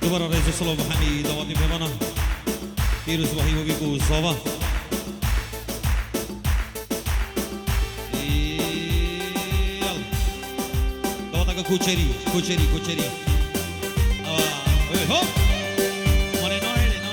دوباره رئیس سلام همی دعوتی بمانم پیروز وحی و بیگو زاوا دعوت کوچری هوپ مانه نایده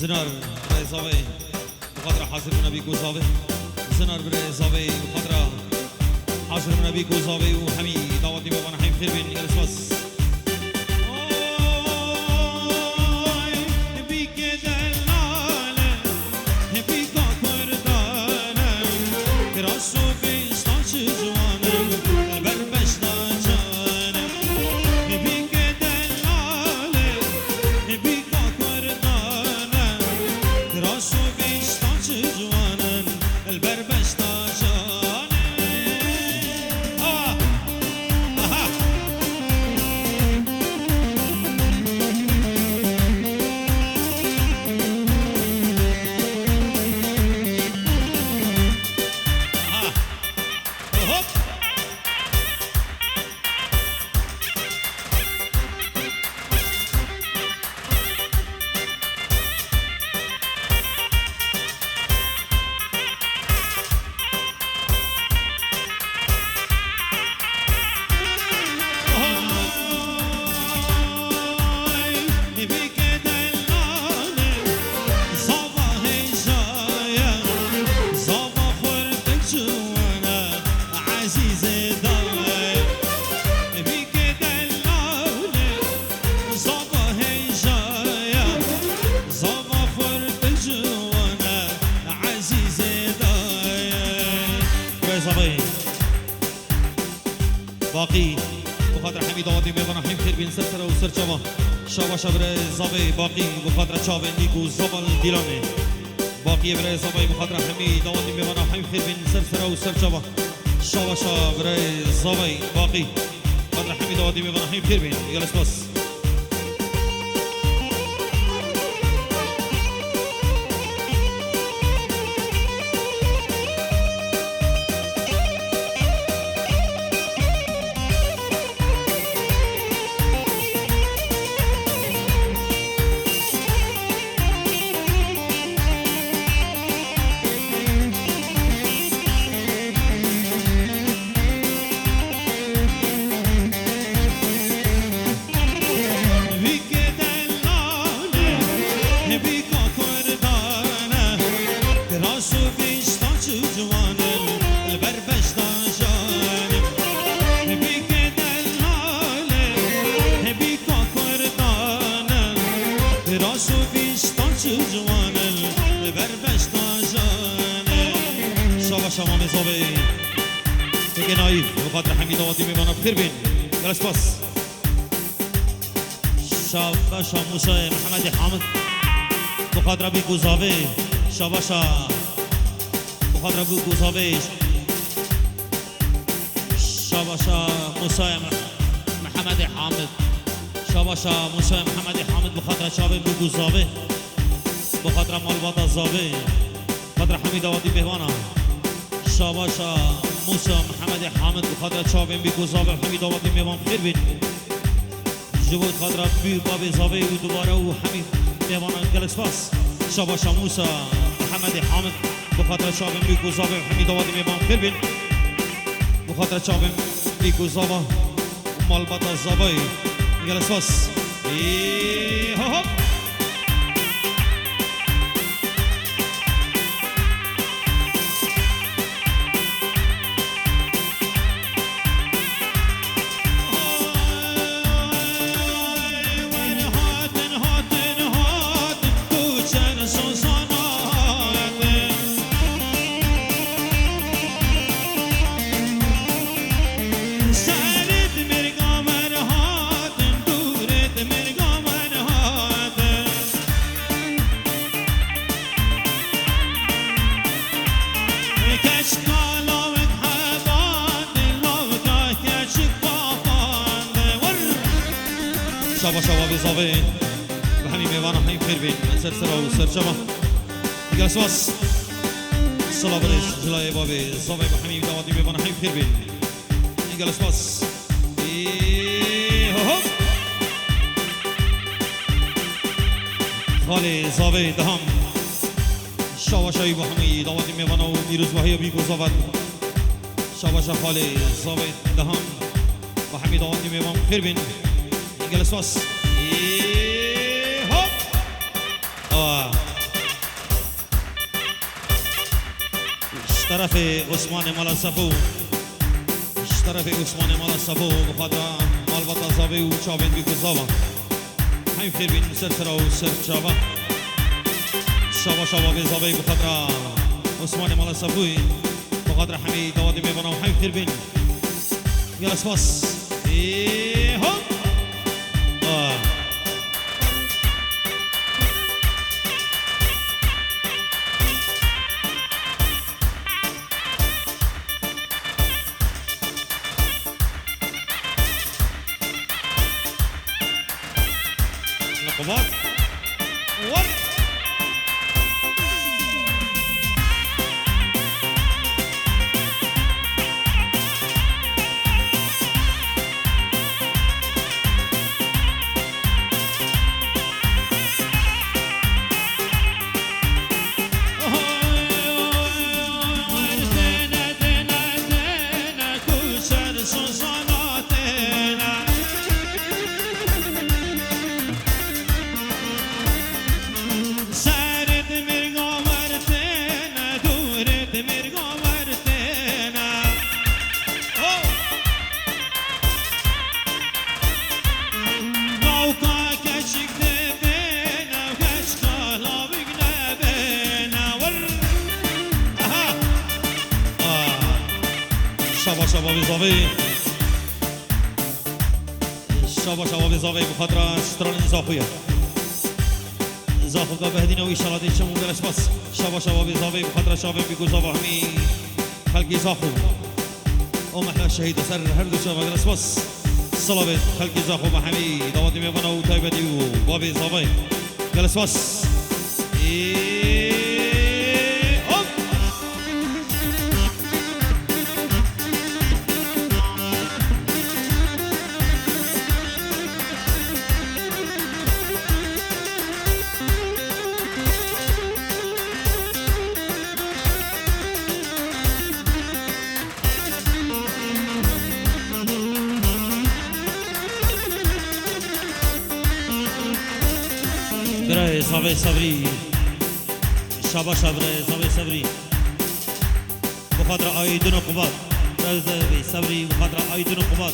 زنار برای زاوی بخاطر حاضر من بی گوزاوی زنار برای زاوی بخاطر حاضر من بی گوزاوی و همی دعوتی ببان هم خیر بین الاسواس باقی بخاطر حمید آدی میبانم هم خیر بین سر و سر چما شابا شبر زابه باقی بخاطر چاوه نیکو زبال دیلانه باقی بر زابه بخاطر حمید آدی میبانم هم خیر بین سر و سر چما شابا شبر زابه باقی بخاطر حمید آدی میبانم هم خیر بین یالس بس شما مزابه دیگه نایف بخاطر حمید آوادی میمانم خیر بین گلش پاس شاباشا موسی محمد حامد بخاطر بی گوزاوه شاباشا بخاطر بی گوزاوه شاباشا موسی محمد حامد شاباشا موسی محمد حامد بخاطر شابه بی گوزاوه بخاطر مالبات الزاوه بخاطر حمید آوادی بهوانا شاباشا موسی محمد حامد بخاطر چاوین بی گذابه حمید آوادی میوان خیر بین جبود خاطر بی باب زاوه و دوباره و حمید میوان گلکس پاس شاباشا موسی محمد حامد بخاطر چاوین بی گذابه حمید آوادی میوان خیر بین بخاطر چاوین بی گذابه مالبات الزاوه گلکس پاس هوپ Sarit mirgamar hat duret mirgamar شابا شابا بزاوی و همین میوان همین خیر بین سرسرا و سرچما دیگر سواس سلابرش جلای بابی زاوی و همین دوادی میوان همین خیر بین دیگر سواس خالی زاوی دهم شابا شایی با همین دوادی میوان و دیروز وحی بیگو زاود شابا شا خالی زاوی دهم و همین دوادی میوان خیر بین جلس واس هوب طرف عثمان مالا صفو طرف عثمان مالا صفو بخاطر مال بطا زاوی و چاوین بی گزاوا همین خیر بین سرسرا و سر چاوا شابا شابا بی زاوی بخاطر عثمان مالا صفوی بخاطر همین دوادی میبانم همین خیر بین جلس واس هوب نقبات ور شابا شابا بزاوی شابا شابا بزاوی بخاطر استران زاخویه زاخو قابه هدینه و ایشالا دیشمون برش بس شابا شابا بزاوی بخاطر شابه بگوزاوا همی خلقی زاخو او محلا شهید سر هر دو شابه برش بس صلابه خلقی زاخو با همی دوادی میبانه و تایبدی و بابی زاوی برش بس برای زاوی صبری شابا شابره زاوی صبری بخاطر آیدون و قباد برای زاوی صبری بخاطر آیدون و قباد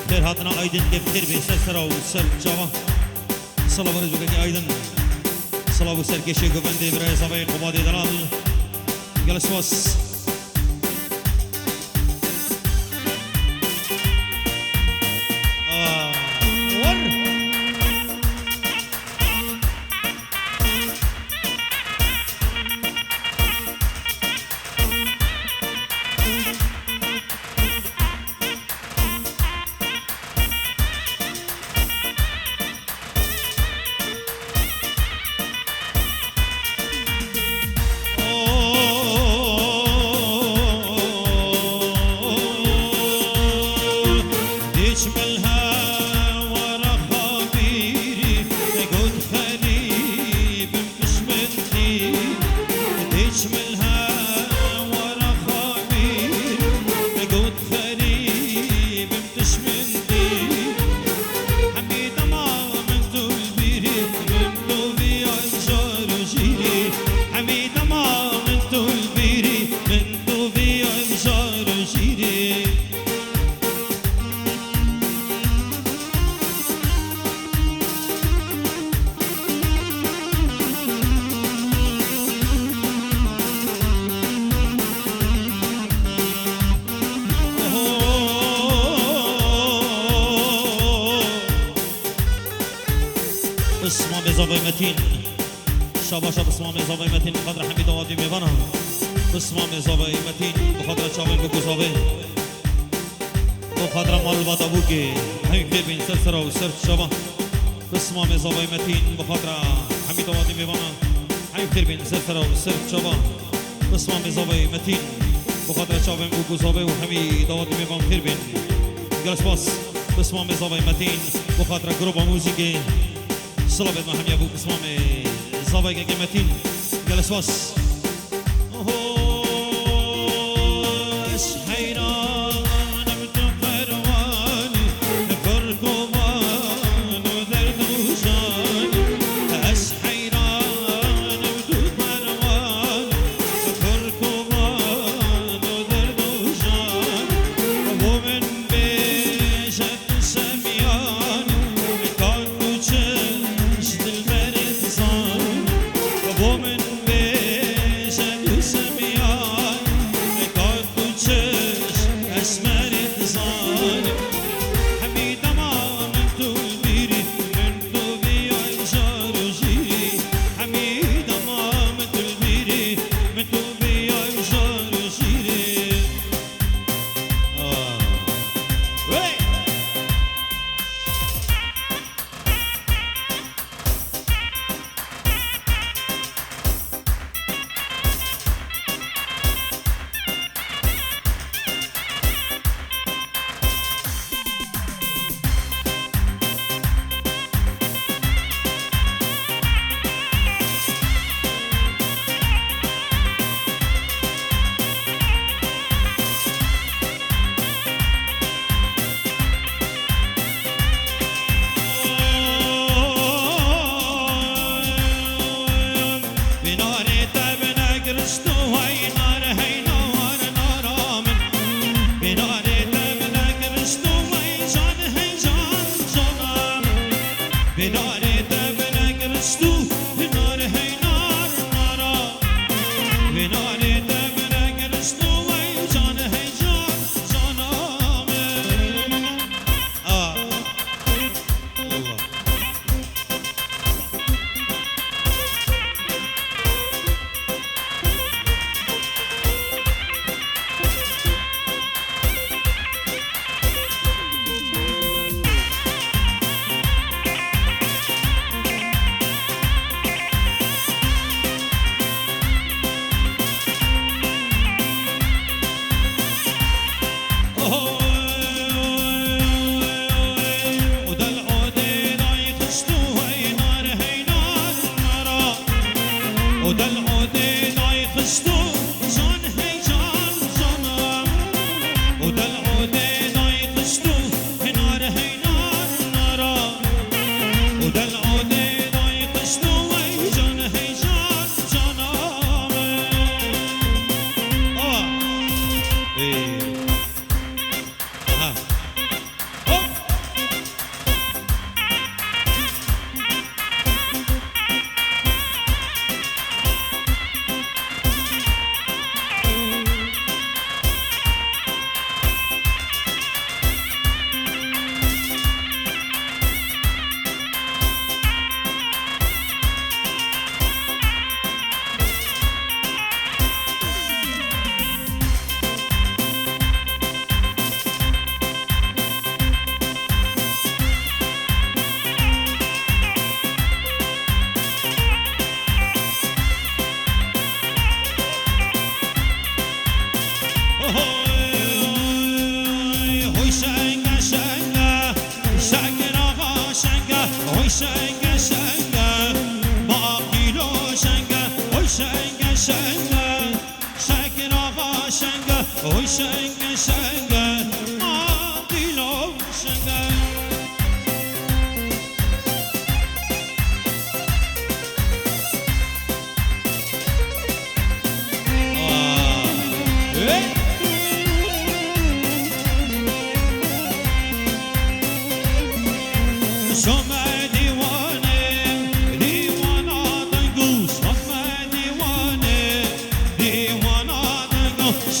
خیر هاتنا آیدون که بخیر بی سر سرا و سر جاوا صلاح برز بگنی آیدون صلاح و سر کشی گوبنده برای زاوی قباد دلال جلس واس اسمام زاوی متین شابا شاب اسمام زاوی متین بخاطر حمید آوادی میبانم اسمام زاوی متین بخاطر چاوین بگو زاوی بخاطر مال بادابوكي هاي بين سرسرة وسرت شبا بسمع مزاوي متين بخاطر حميد وادي ميوانا هاي بين سرسرة وسرت شبا بسمع مزاوي متين بخاطر شابم وجوزاوي وحميد وادي ميوان خير بين جلس باس بسمع مزاوي متين بخاطر جروبا موسيقي صلابت ما حمي ابو بسمع مزاوي متين جلس باس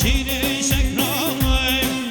Şire şekrayım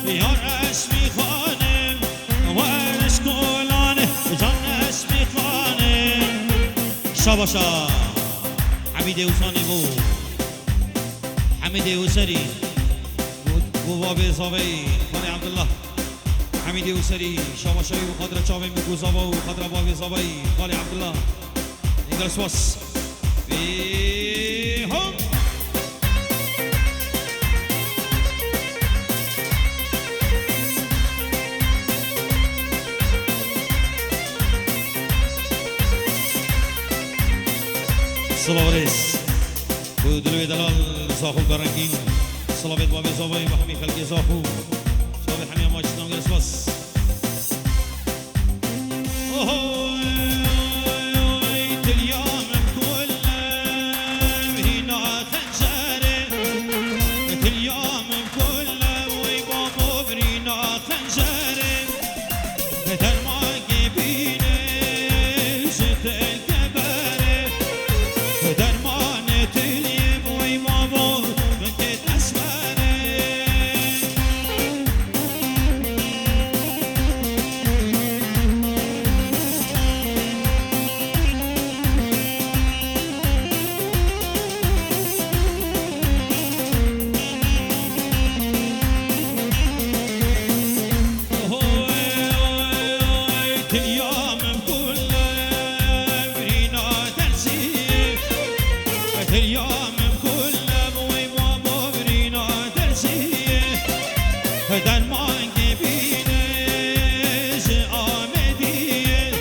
یارش میخوانه وارش گلانه جانش میخوانه شاباشا حمید اوسانی بود حمید اوسری بود باب زاوی خانه عبدالله حمید اوسری شاباشایی و خاطر چاوی میگوزاوا و خاطر باب زاوی خانه عبدالله انگلس واس بی هم سلاوريس ودلوي دلال زاخو برنگين سلاويت بابي زاوي وحمي خلقي زاخو شابي حمي ماشتان جلس بس اليوم كله هنا خنجره اليوم كله ويبابو برينا خنجره درمان جبينه شتل اليوم كله ويبابو برينا درسيه درمان جبينش آمديه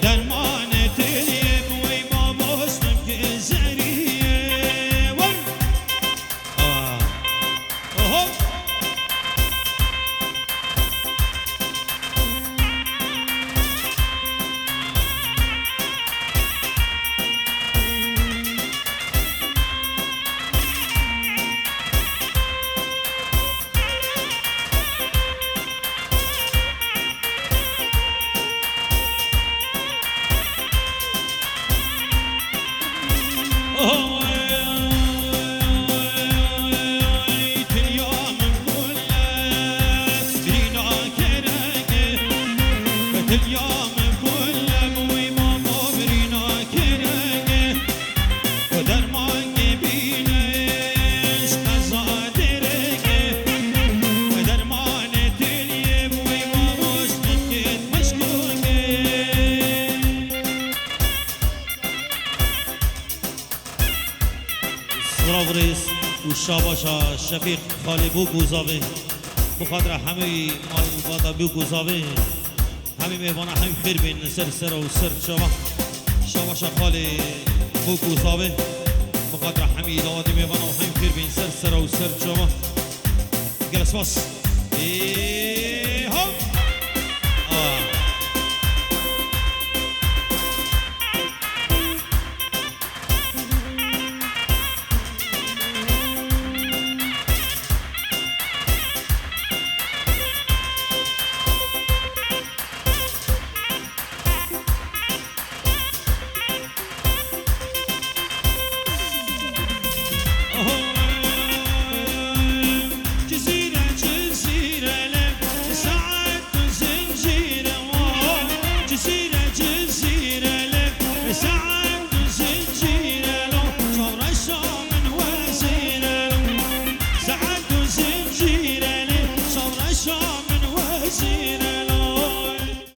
درمان تليب ويبابو اسمك زريه ور اليوم كله ويبابو برينا كرقه ودرمان جبينش قصادرقه ودرمان تليب ويبابو اسمك مشكوكه سراوريس وشاباشا شفيق خالي بو گوزاوه بخاطر همه مال بادا بو گوزاوه همه میوانه هم خیر بین سر و سر شاباشا خالی بو گوزاوه بخاطر همه داوادی میوانه و هم خیر بین سر و سر شما گلس باس هم من وزيره